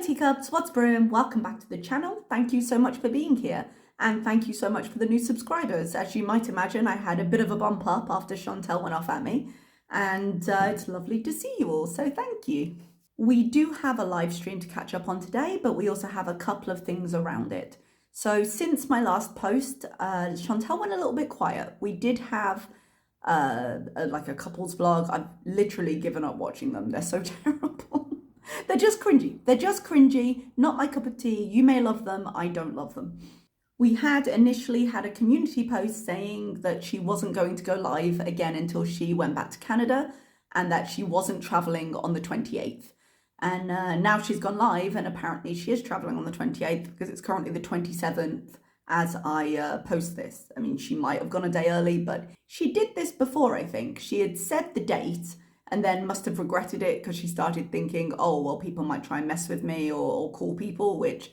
teacups, what's brewing? Welcome back to the channel. Thank you so much for being here, and thank you so much for the new subscribers. As you might imagine, I had a bit of a bump up after Chantal went off at me, and it's lovely to see you all, so thank you. We do have a live stream to catch up on today, but we also have a couple of things around it. So since my last post, Chantal went a little bit quiet. We did have like a couples vlog. I've literally given up watching them. They're so terrible. They're just cringy. They're just cringy, not my cup of tea. You may love them, I don't love them. We had initially had a community post saying that she wasn't going to go live again until she went back to Canada and that she wasn't traveling on the 28th. And now she's gone live, and apparently she is traveling on the 28th because it's currently the 27th as I post this. I mean, she might have gone a day early, but she did this before, I think. She had said the date and then must have regretted it because she started thinking, oh, well, people might try and mess with me or call people, which,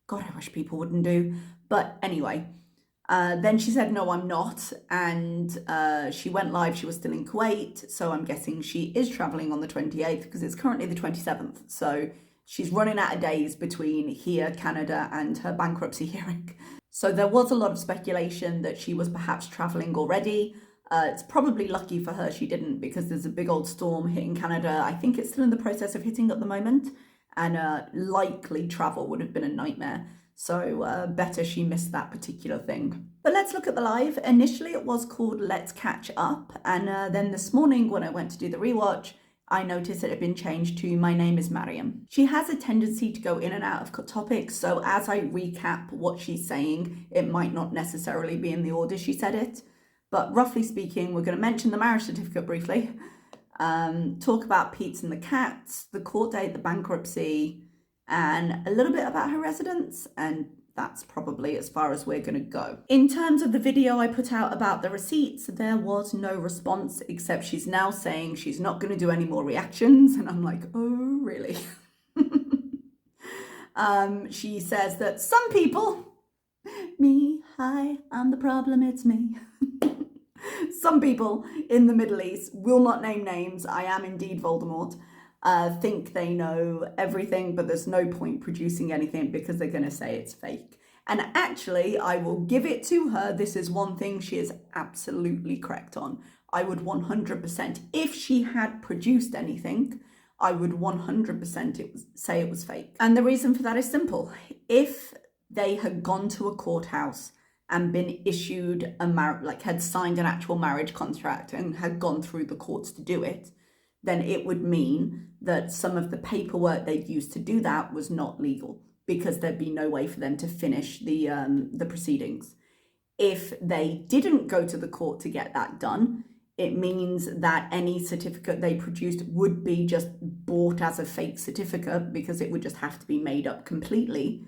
God, I wish people wouldn't do. But anyway, then she said, no, I'm not. And she went live. She was still in Kuwait. So I'm guessing she is traveling on the 28th because it's currently the 27th. So she's running out of days between here, Canada, and her bankruptcy hearing. So there was a lot of speculation that she was perhaps traveling already. It's probably lucky for her she didn't, because there's a big old storm hitting Canada. I think it's still in the process of hitting at the moment, and likely travel would have been a nightmare. So better she missed that particular thing. But let's look at the live. Initially it was called Let's Catch Up, and then this morning when I went to do the rewatch, I noticed it had been changed to My Name is Mariam. She has a tendency to go in and out of topics, so as I recap what she's saying, it might not necessarily be in the order she said it. But roughly speaking, we're going to mention the marriage certificate briefly, talk about Pete's and the cats, the court date, the bankruptcy, and a little bit about her residence, and that's probably as far as we're going to go. In terms of the video I put out about the receipts, there was no response, except she's now saying she's not going to do any more reactions, and I'm like, oh, really? She says that some people, me, hi, I'm the problem, it's me. Some people in the Middle East, will not name names, I am indeed Voldemort, think they know everything, but there's no point producing anything because they're going to say it's fake. And actually, I will give it to her. This is one thing she is absolutely correct on. I would 100%, if she had produced anything, I would 100% say it was fake. And the reason for that is simple. If they had gone to a courthouse and been issued had signed an actual marriage contract and had gone through the courts to do it, then it would mean that some of the paperwork they'd used to do that was not legal, because there'd be no way for them to finish the proceedings. If they didn't go to the court to get that done, it means that any certificate they produced would be just bought as a fake certificate, because it would just have to be made up completely.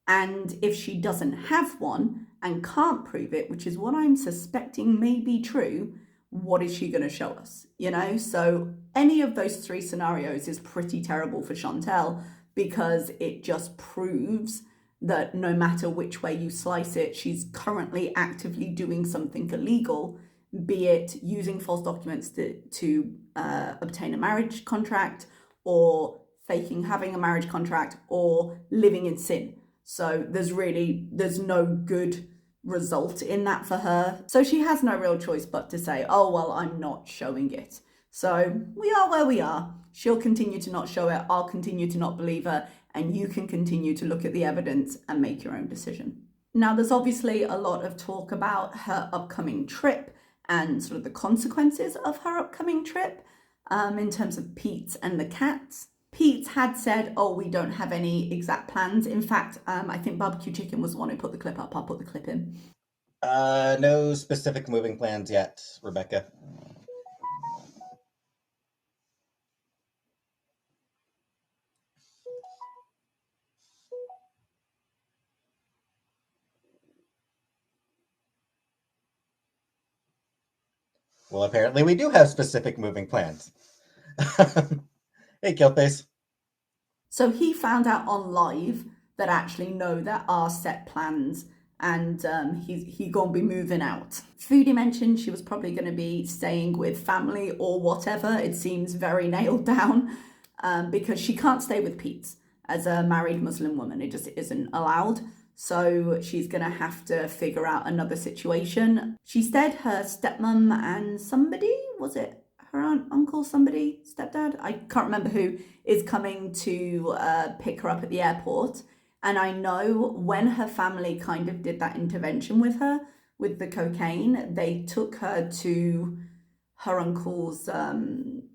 And if she doesn't have one and can't prove it, which is what I'm suspecting may be true, what is she going to show us? You know, so any of those three scenarios is pretty terrible for Chantal, because it just proves that no matter which way you slice it, she's currently actively doing something illegal, be it using false documents to obtain a marriage contract, or faking having a marriage contract, or living in sin. So there's no good result in that for her. So she has no real choice but to say, oh, well, I'm not showing it. So we are where we are. She'll continue to not show it. I'll continue to not believe her. And you can continue to look at the evidence and make your own decision. Now, there's obviously a lot of talk about her upcoming trip and sort of the consequences of her upcoming trip in terms of Pete and the cats. Pete had said, oh, we don't have any exact plans. In fact, I think Barbecue Chicken was the one who put the clip up. I'll put the clip in. No specific moving plans yet, Rebecca. Well, apparently we do have specific moving plans. Hey, Killface. So he found out on live that actually, no, there are set plans, and he gonna be moving out. Foodie mentioned she was probably going to be staying with family or whatever. It seems very nailed down, because she can't stay with Pete. as a married Muslim woman. It just isn't allowed. So she's going to have to figure out another situation. She said her stepmom and somebody, was it her aunt, uncle, somebody, stepdad? I can't remember who, is coming to pick her up at the airport. And I know when her family kind of did that intervention with her, with the cocaine, they took her to her uncle's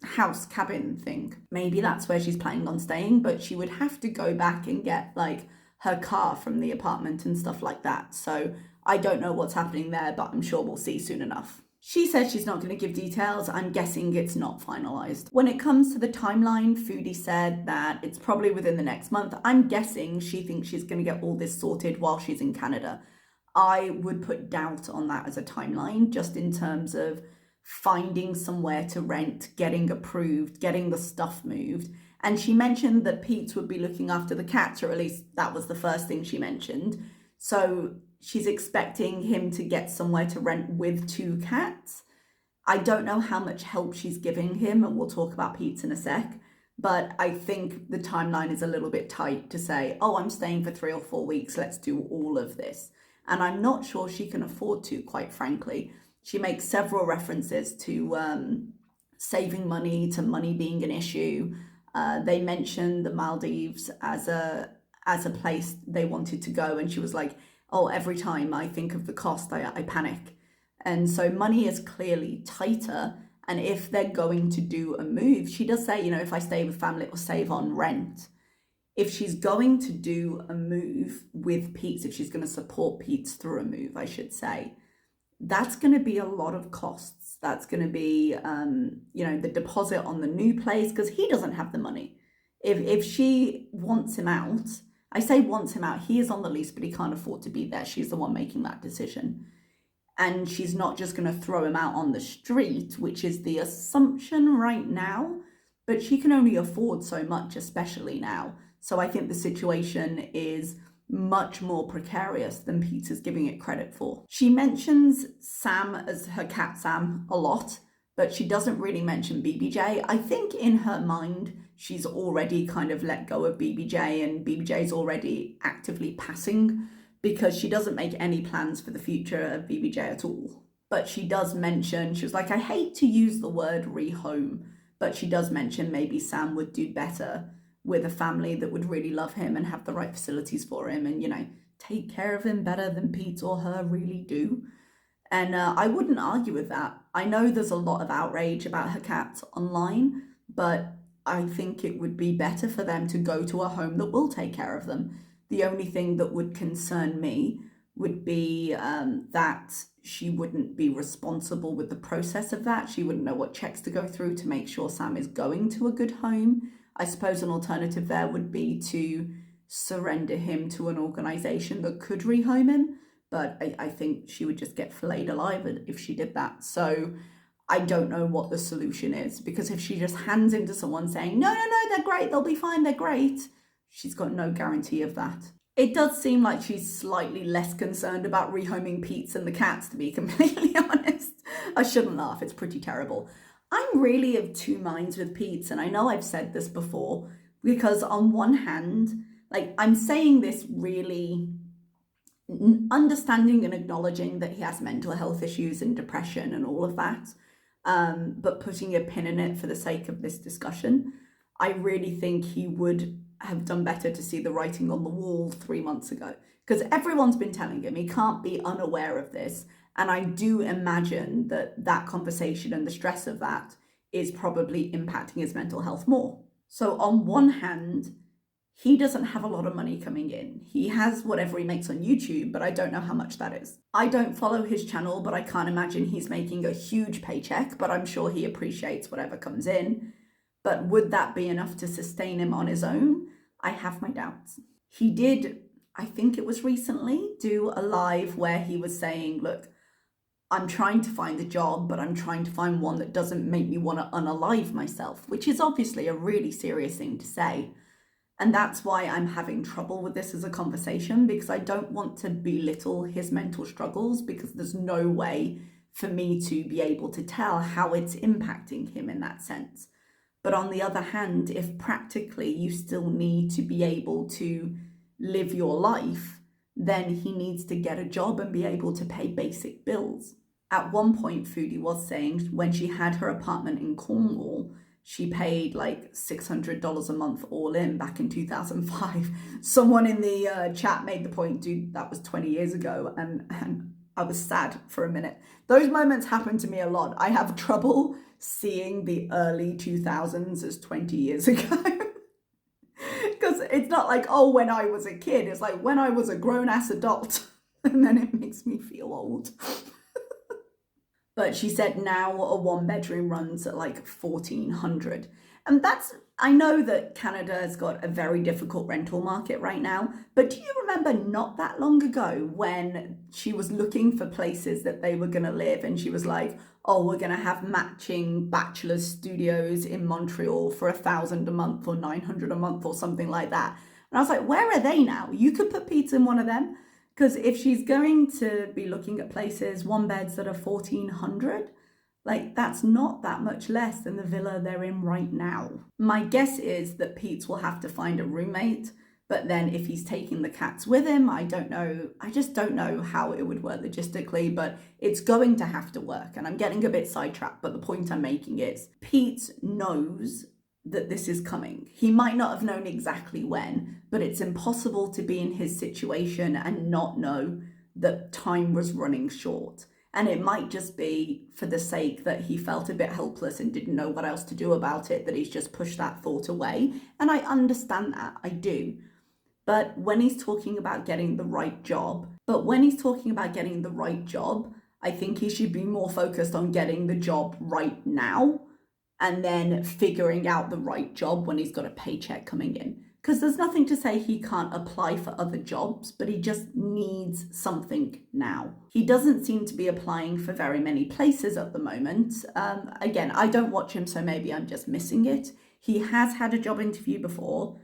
house cabin thing. Maybe that's where she's planning on staying, but she would have to go back and get like her car from the apartment and stuff like that. So I don't know what's happening there, but I'm sure we'll see soon enough. She said she's not going to give details. I'm guessing it's not finalized. When it comes to the timeline, Foodie said that it's probably within the next month. I'm guessing she thinks she's going to get all this sorted while she's in Canada. I would put doubt on that as a timeline, just in terms of finding somewhere to rent, getting approved, getting the stuff moved. And she mentioned that Pete would be looking after the cats, or at least that was the first thing she mentioned. So she's expecting him to get somewhere to rent with 2 cats. I don't know how much help she's giving him, and we'll talk about Pete's in a sec. But I think the timeline is a little bit tight to say, oh, I'm staying for 3 or 4 weeks, let's do all of this. And I'm not sure she can afford to, quite frankly. She makes several references to saving money, to money being an issue. They mentioned the Maldives as a place they wanted to go, and she was like, oh, every time I think of the cost, I panic. And so money is clearly tighter. And if they're going to do a move, she does say, you know, if I stay with family, it will save on rent. If she's going to do a move with Pete's, if she's going to support Pete's through a move, I should say, that's going to be a lot of costs. That's going to be, you know, the deposit on the new place, because he doesn't have the money. If she wants him out, I say wants him out, he is on the lease, but he can't afford to be there. She's the one making that decision. And she's not just going to throw him out on the street, which is the assumption right now, but she can only afford so much, especially now. So I think the situation is much more precarious than Peter's giving it credit for. She mentions Sam as her cat Sam a lot, but she doesn't really mention BBJ. I think in her mind, she's already kind of let go of BBJ, and BBJ's already actively passing, because she doesn't make any plans for the future of BBJ at all. But she does mention, she was like, I hate to use the word rehome, but she does mention maybe Sam would do better with a family that would really love him and have the right facilities for him and, you know, take care of him better than Pete or her really do. And I wouldn't argue with that. I know there's a lot of outrage about her cat online, but I think it would be better for them to go to a home that will take care of them. The only thing that would concern me would be that she wouldn't be responsible with the process of that. She wouldn't know what checks to go through to make sure Sam is going to a good home. I suppose an alternative there would be to surrender him to an organisation that could rehome him, but I think she would just get filleted alive if she did that. So I don't know what the solution is, because if she just hands him to someone saying, no, they're great, they'll be fine, they're great, she's got no guarantee of that. It does seem like she's slightly less concerned about rehoming Pete's and the cats, to be completely honest. I shouldn't laugh, it's pretty terrible. I'm really of 2 minds with Pete's, and I know I've said this before, because on one hand, like, I'm saying this really understanding and acknowledging that he has mental health issues and depression and all of that, but putting a pin in it for the sake of this discussion. I really think he would have done better to see the writing on the wall 3 months ago, because everyone's been telling him he can't be unaware of this. And I do imagine that that conversation and the stress of that is probably impacting his mental health more. So on one hand, he doesn't have a lot of money coming in. He has whatever he makes on YouTube, but I don't know how much that is. I don't follow his channel, but I can't imagine he's making a huge paycheck, but I'm sure he appreciates whatever comes in. But would that be enough to sustain him on his own? I have my doubts. He did, I think it was recently, do a live where he was saying, look, I'm trying to find a job, but I'm trying to find one that doesn't make me want to unalive myself, which is obviously a really serious thing to say. And that's why I'm having trouble with this as a conversation, because I don't want to belittle his mental struggles, because there's no way for me to be able to tell how it's impacting him in that sense. But on the other hand, if practically you still need to be able to live your life, then he needs to get a job and be able to pay basic bills. At one point, Foodie was saying when she had her apartment in Cornwall, she paid like $600 a month all in back in 2005. Someone in the chat made the point, dude, that was 20 years ago. And I was sad for a minute. Those moments happen to me a lot. I have trouble seeing the early 2000s as 20 years ago. Because it's not like, oh, when I was a kid. It's like when I was a grown-ass adult. And then it makes me feel old. But she said now a one-bedroom runs at like 1,400. And I know that Canada has got a very difficult rental market right now, but do you remember not that long ago when she was looking for places that they were going to live and she was like, oh, we're going to have matching bachelor's studios in Montreal for 1,000 a month or 900 a month or something like that. And I was like, where are they now? You could put Pete in one of them. Because if she's going to be looking at places, one beds that are 1,400, like that's not that much less than the villa they're in right now. My guess is that Pete will have to find a roommate, but then if he's taking the cats with him, I don't know. I just don't know how it would work logistically, but it's going to have to work. And I'm getting a bit sidetracked, but the point I'm making is Pete knows that this is coming. He might not have known exactly when, but it's impossible to be in his situation and not know that time was running short. And it might just be for the sake that he felt a bit helpless and didn't know what else to do about it, that he's just pushed that thought away. And I understand that, I do. But when he's talking about getting the right job, I think he should be more focused on getting the job right now and then figuring out the right job when he's got a paycheck coming in. Because there's nothing to say he can't apply for other jobs, but he just needs something now. He doesn't seem to be applying for very many places at the moment. Again, I don't watch him, so maybe I'm just missing it. He has had a job interview before,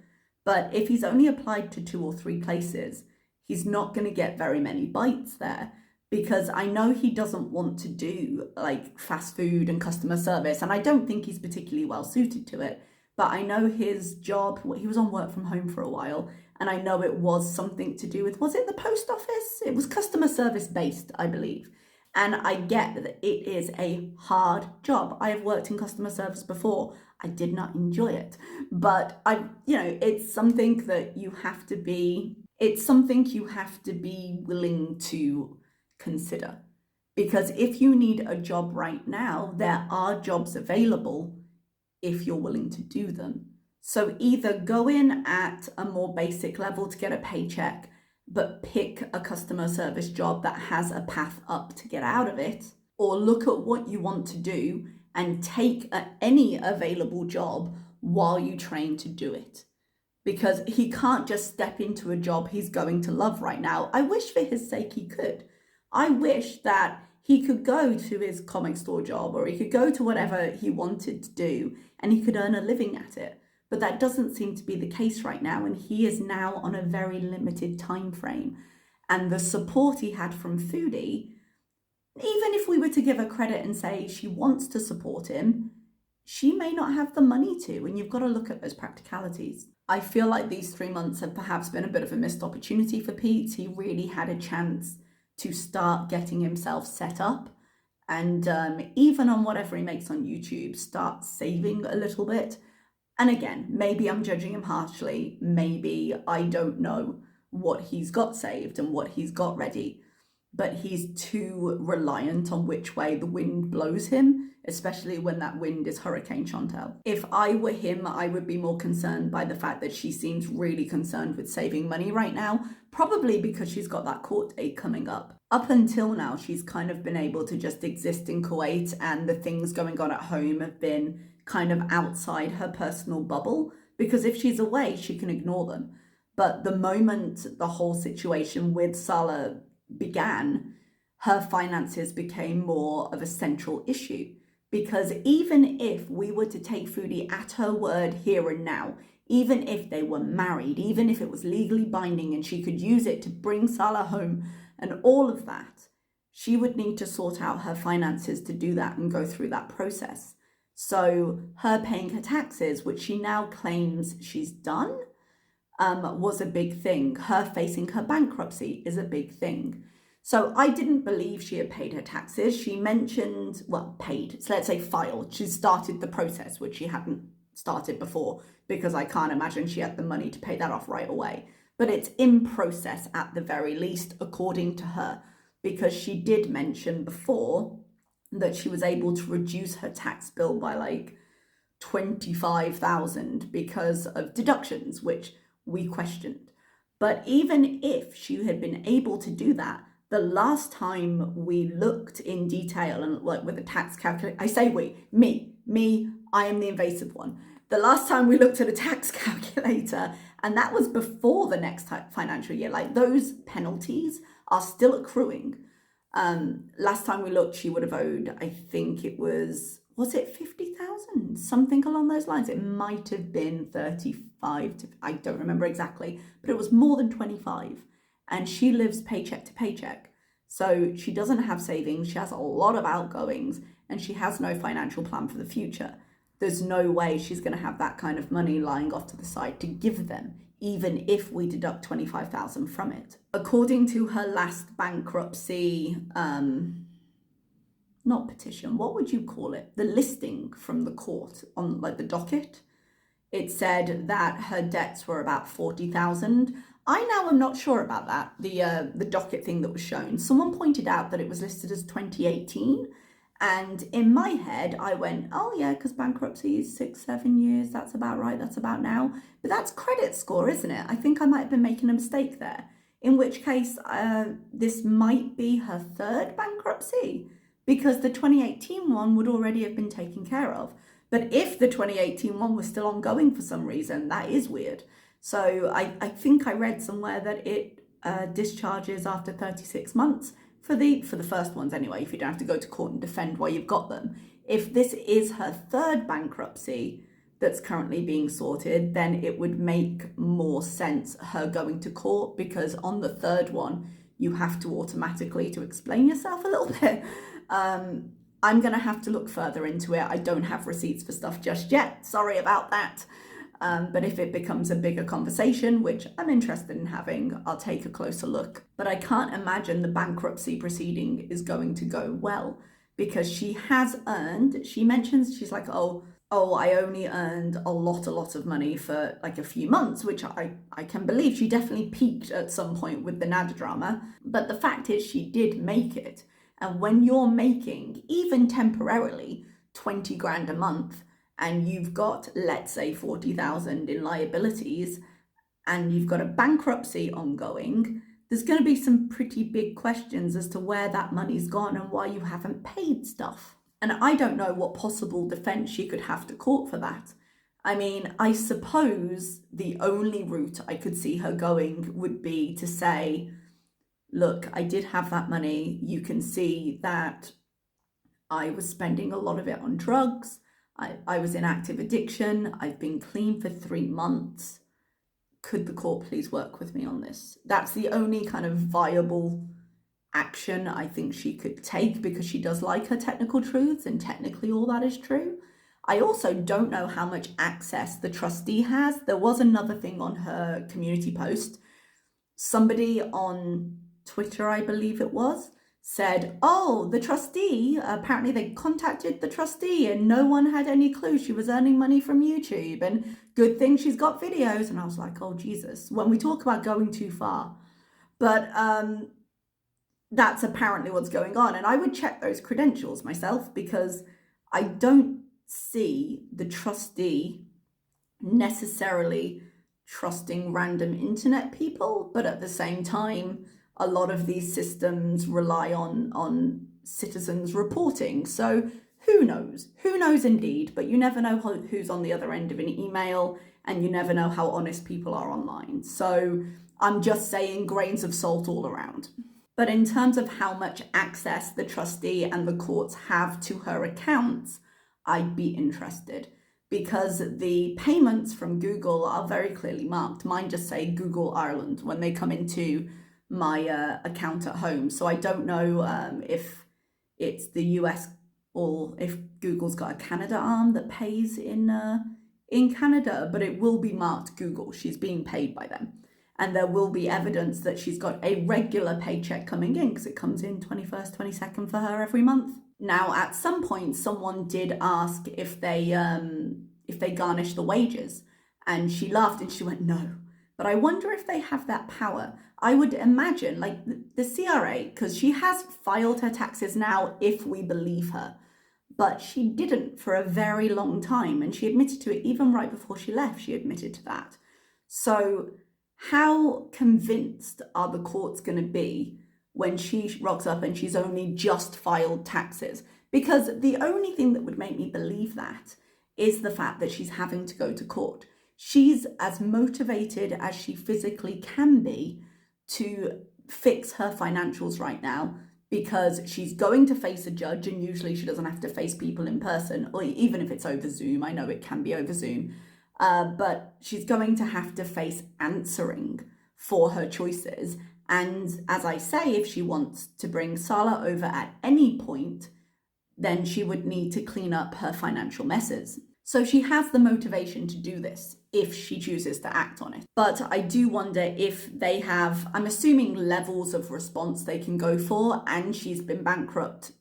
but if he's only applied to 2 or 3 places, he's not going to get very many bites there. Because I know he doesn't want to do like fast food and customer service, and I don't think he's particularly well suited to it. But I know his job, he was on work from home for a while, and I know it was something to do with, was it the post office? It was customer service based, I believe. And I get that it is a hard job. I have worked in customer service before. I did not enjoy it, but it's something that you have to be, willing to consider. Because if you need a job right now, there are jobs available if you're willing to do them. So either go in at a more basic level to get a paycheck, but pick a customer service job that has a path up to get out of it, or look at what you want to do and take any available job while you train to do it. Because he can't just step into a job he's going to love right now. I wish for his sake he could. I wish that he could go to his comic store job or he could go to whatever he wanted to do and he could earn a living at it. But that doesn't seem to be the case right now, and he is now on a very limited time frame. And the support he had from Foodie, even if we were to give her credit and say she wants to support him, she may not have the money to, and you've got to look at those practicalities. I feel like these 3 months have perhaps been a bit of a missed opportunity for Pete. He really had a chance to start getting himself set up and even on whatever he makes on YouTube, start saving a little bit. And again, maybe I'm judging him harshly. Maybe I don't know what he's got saved and what he's got ready, but he's too reliant on which way the wind blows him, especially when that wind is Hurricane Chantal. If I were him, I would be more concerned by the fact that she seems really concerned with saving money right now, probably because she's got that court date coming up. Up until now, she's kind of been able to just exist in Kuwait, and the things going on at home have been kind of outside her personal bubble, because if she's away, she can ignore them. But the moment the whole situation with Salah began, her finances became more of a central issue. Because even if we were to take Foodie at her word here and now, even if they were married, even if it was legally binding and she could use it to bring Salah home and all of that, she would need to sort out her finances to do that and go through that process. So her paying her taxes, which she now claims she's done, was a big thing. Her facing her bankruptcy is a big thing. So I didn't believe she had paid her taxes. She mentioned, well, paid, so let's say filed. She started the process, which she hadn't started before, because I can't imagine she had the money to pay that off right away. But it's in process at the very least, according to her, because she did mention before that she was able to reduce her tax bill by like 25,000 because of deductions, which we questioned. But even if she had been able to do that, the last time we looked in detail and like with a tax calculator, I say me, I am the invasive one. The last time we looked at a tax calculator, and that was before the next financial year, like those penalties are still accruing. Last time we looked, she would have owed, I think it was it 50,000? Something along those lines. It might have been 35 to, I don't remember exactly, but it was more than 25. And she lives paycheck to paycheck. So she doesn't have savings, she has a lot of outgoings, and she has no financial plan for the future. There's no way she's going to have that kind of money lying off to the side to give them, even if we deduct 25,000 from it. According to her last bankruptcy, not petition, what would you call it? The listing from the court on like the docket. It said that her debts were about 40,000. I now am not sure about that, the docket thing that was shown. Someone pointed out that it was listed as 2018. And in my head, I went, oh yeah, because bankruptcy is 6-7 years. That's about right. That's about now. But that's credit score, isn't it? I think I might have been making a mistake there. In which case, this might be her third bankruptcy, because the 2018 one would already have been taken care of. But if the 2018 one was still ongoing for some reason, that is weird. So I think I read somewhere that it discharges after 36 months for the first ones anyway, if you don't have to go to court and defend why you've got them. If this is her third bankruptcy that's currently being sorted, then it would make more sense her going to court, because on the third one, you have to automatically to explain yourself a little bit. I'm going to have to look further into it. I don't have receipts for stuff just yet. Sorry about that. But if it becomes a bigger conversation, which I'm interested in having, I'll take a closer look. But I can't imagine the bankruptcy proceeding is going to go well, because she has earned, she mentions, she's like, oh, I only earned a lot of money for like a few months, which I can believe. She definitely peaked at some point with the Nada drama. But the fact is she did make it. And when you're making, even temporarily, 20 grand a month, and you've got, let's say, 40,000 in liabilities, and you've got a bankruptcy ongoing, there's going to be some pretty big questions as to where that money's gone and why you haven't paid stuff. And I don't know what possible defense she could have to court for that. I mean, I suppose the only route I could see her going would be to say, look, I did have that money. You can see that I was spending a lot of it on drugs. I was in active addiction. I've been clean for 3 months. Could the court please work with me on this? That's the only kind of viable action I think she could take, because she does like her technical truths, and technically all that is true. I also don't know how much access the trustee has. There was another thing on her community post. Somebody on Twitter, I believe it was, said, oh, the trustee, apparently they contacted the trustee and no one had any clue she was earning money from YouTube, and good thing she's got videos. And I was like, oh, Jesus, when we talk about going too far. But that's apparently what's going on. And I would check those credentials myself, because I don't see the trustee necessarily trusting random internet people, but at the same time, a lot of these systems rely on citizens reporting. So who knows? Who knows indeed, but you never know who's on the other end of an email, and you never know how honest people are online. So I'm just saying grains of salt all around. But in terms of how much access the trustee and the courts have to her accounts, I'd be interested, because the payments from Google are very clearly marked. Mine just say Google Ireland when they come into my account at home. So I don't know if it's the US or if Google's got a Canada arm that pays in Canada, but it will be marked Google. She's being paid by them. And there will be evidence that she's got a regular paycheck coming in because it comes in 21st, 22nd for her every month. Now, at some point, someone did ask if they garnish the wages, and she laughed and she went, no. But I wonder if they have that power. I would imagine, like the CRA, because she has filed her taxes now, if we believe her, but she didn't for a very long time, and she admitted to it even right before she left. She admitted to that. So how convinced are the courts going to be when she rocks up and she's only just filed taxes? Because the only thing that would make me believe that is the fact that she's having to go to court. She's as motivated as she physically can be to fix her financials right now, because she's going to face a judge, and usually she doesn't have to face people in person, or even if it's over Zoom. I know it can be over Zoom. But she's going to have to face answering for her choices. And as I say, if she wants to bring Salah over at any point, then she would need to clean up her financial messes. So she has the motivation to do this if she chooses to act on it. But I do wonder if they have, I'm assuming, levels of response they can go for, and she's been bankrupt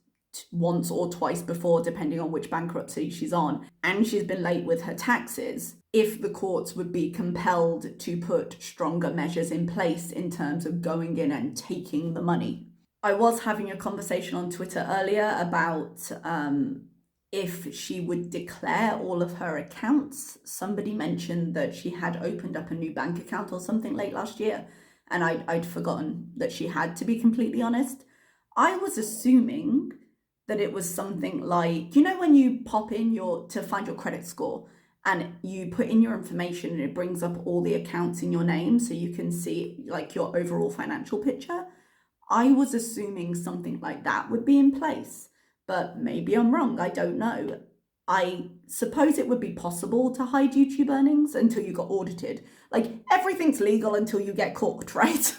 once or twice before, depending on which bankruptcy she's on, and she's been late with her taxes, if the courts would be compelled to put stronger measures in place in terms of going in and taking the money. I was having a conversation on Twitter earlier about if she would declare all of her accounts. Somebody mentioned that she had opened up a new bank account or something late last year, and I'd forgotten that she had, to be completely honest. I was assuming that it was something like, you know, when you pop in to find your credit score, and you put in your information and it brings up all the accounts in your name so you can see like your overall financial picture. I was assuming something like that would be in place, but maybe I'm wrong. I don't know. I suppose it would be possible to hide YouTube earnings until you got audited. Like, everything's legal until you get caught, right?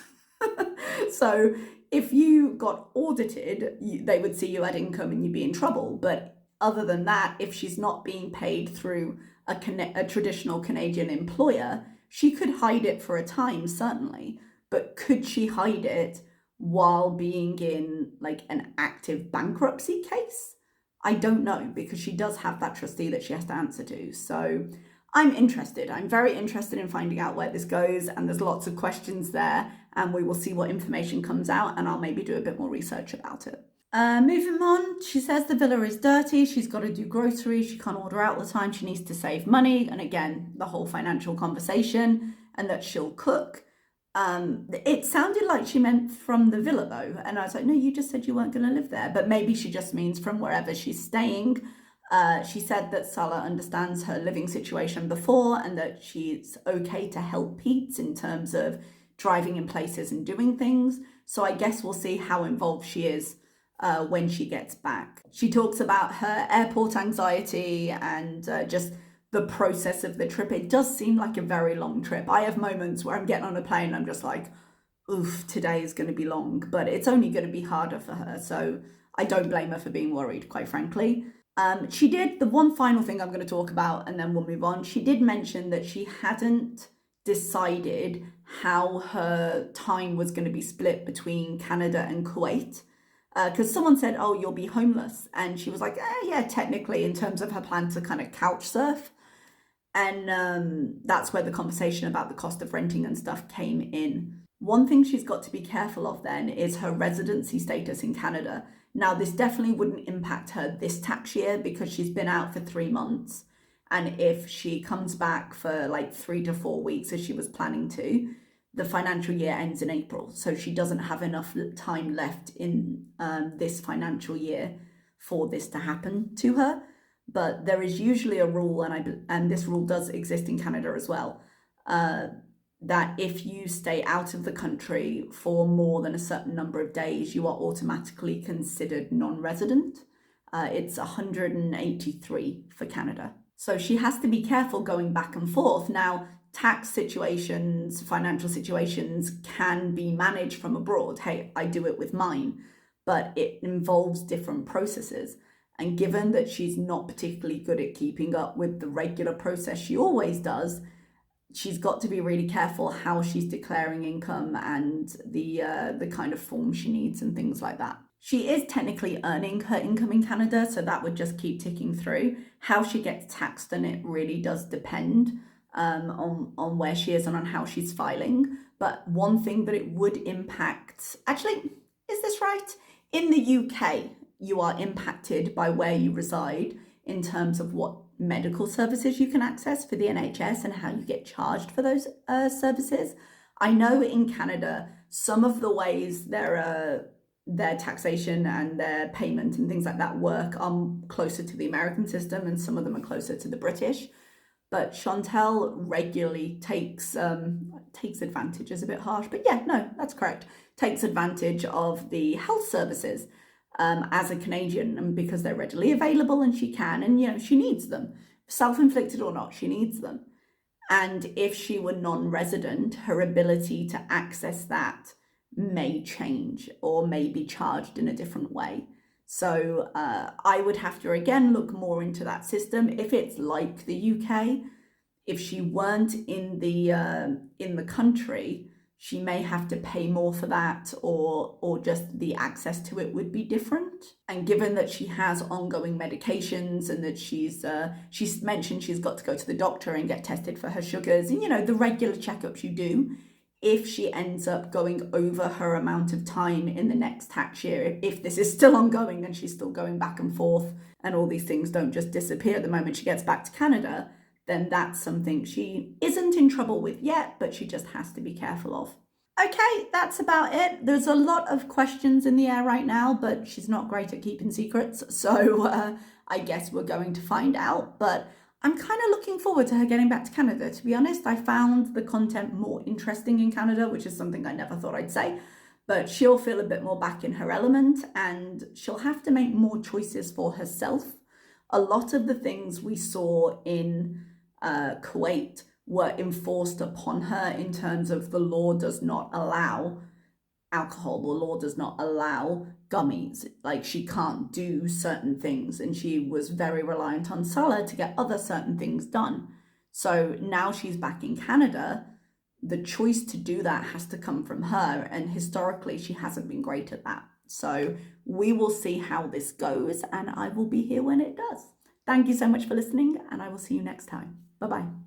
So if you got audited, they would see you had income and you'd be in trouble. But other than that, if she's not being paid through a traditional Canadian employer, she could hide it for a time, certainly. But could she hide it while being in like an active bankruptcy case? I don't know, because she does have that trustee that she has to answer to. So I'm interested. I'm very interested in finding out where this goes, and there's lots of questions there, and we will see what information comes out, and I'll maybe do a bit more research about it. Moving on, she says the villa is dirty, she's got to do groceries, she can't order out all the time, she needs to save money, and again, the whole financial conversation, and that she'll cook. It sounded like she meant from the villa though, and I was like, no, you just said you weren't going to live there, but maybe she just means from wherever she's staying. She said that Salah understands her living situation before, and that she's okay to help Pete in terms of driving in places and doing things. So I guess we'll see how involved she is when she gets back. She talks about her airport anxiety and just the process of the trip. It does seem like a very long trip. I have moments where I'm getting on a plane and I'm just like, oof, today is going to be long, but it's only going to be harder for her. So I don't blame her for being worried, quite frankly. She did, the one final thing I'm going to talk about and then we'll move on. She did mention that she hadn't decided how her time was going to be split between Canada and Kuwait. Because someone said, oh, you'll be homeless. And she was like, yeah, technically, in terms of her plan to kind of couch surf. And that's where the conversation about the cost of renting and stuff came in. One thing she's got to be careful of then is her residency status in Canada. Now, this definitely wouldn't impact her this tax year because she's been out for 3 months. And if she comes back for like 3 to 4 weeks, as she was planning to, the financial year ends in April. So she doesn't have enough time left in this financial year for this to happen to her. But there is usually a rule, and this rule does exist in Canada as well, that if you stay out of the country for more than a certain number of days, you are automatically considered non-resident. It's 183 for Canada. So she has to be careful going back and forth. Now, tax situations, financial situations can be managed from abroad. Hey, I do it with mine, but it involves different processes. And given that she's not particularly good at keeping up with the regular process she always does, she's got to be really careful how she's declaring income and the kind of form she needs and things like that. She is technically earning her income in Canada, so that would just keep ticking through. How she gets taxed on it really does depend on where she is and on how she's filing. But one thing that it would impact, actually, is this right? In the UK, you are impacted by where you reside in terms of what medical services you can access for the NHS and how you get charged for those services. I know in Canada, some of the ways their taxation and their payment and things like that work are closer to the American system, and some of them are closer to the British. But Chantal regularly takes advantage is a bit harsh, but yeah, no, that's correct. Takes advantage of the health services as a Canadian, and because they're readily available and she can, and she needs them, self-inflicted or not, she needs them. And if she were non-resident, her ability to access that may change or may be charged in a different way. So I would have to again look more into that system. If it's like the UK, if she weren't in the country, she may have to pay more for that, or just the access to it would be different. And given that she has ongoing medications and that she's mentioned she's got to go to the doctor and get tested for her sugars and the regular checkups you do, if she ends up going over her amount of time in the next tax year, if this is still ongoing and she's still going back and forth and all these things don't just disappear the moment she gets back to Canada, then that's something she isn't in trouble with yet, but she just has to be careful of. Okay, that's about it. There's a lot of questions in the air right now, but she's not great at keeping secrets, so I guess we're going to find out. But I'm kind of looking forward to her getting back to Canada. To be honest, I found the content more interesting in Canada, which is something I never thought I'd say. But she'll feel a bit more back in her element, and she'll have to make more choices for herself. A lot of the things we saw in Kuwait were enforced upon her in terms of the law does not allow alcohol, the law does not allow gummies, like she can't do certain things, and she was very reliant on Salah to get other certain things done. So now she's back in Canada, the choice to do that has to come from her, and historically she hasn't been great at that. So we will see how this goes, and I will be here when it does. Thank you so much for listening, and I will see you next time. Bye-bye.